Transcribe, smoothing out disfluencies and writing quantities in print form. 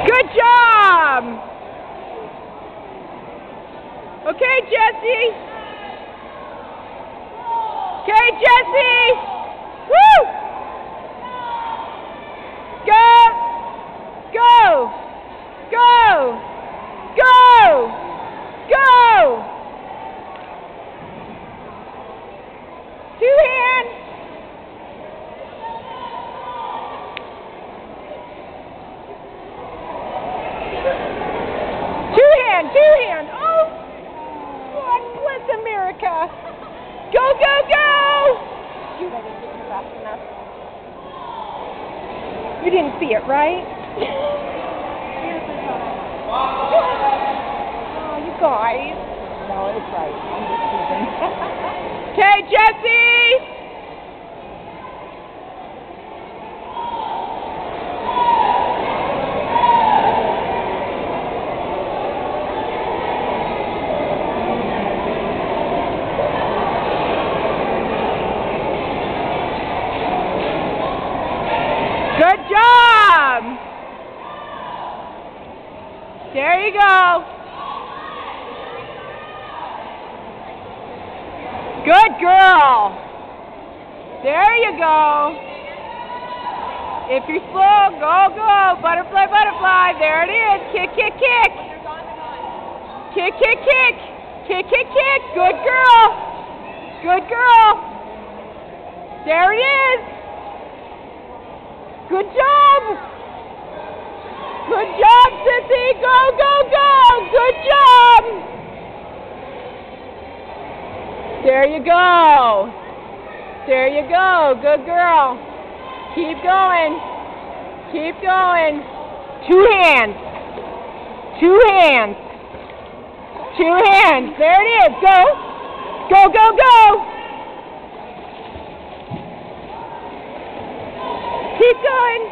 Good job! Okay, Jessie. Okay, Jessie. Woo! Go! Go! Go! Go! Go! Two hands. Two hands. Oh, God bless America. Go, go, go. Shoot, I didn't get you fast enough. You didn't see it, right? Oh, you guys. No, it's right. I'm just teasing. Okay, Jessie. Good job! There you go. Good girl. There you go. If you're slow, go, go. Butterfly, butterfly. There it is. Kick, kick, kick. Kick, kick, kick. Kick, kick, kick. Good girl. Good girl. There it is. Good job! Good job, Sissy! Go, go, go! Good job! There you go. There you go. Good girl. Keep going. Keep going. Two hands. Two hands. Two hands. There it is. Go. Go, go, go! Keep going.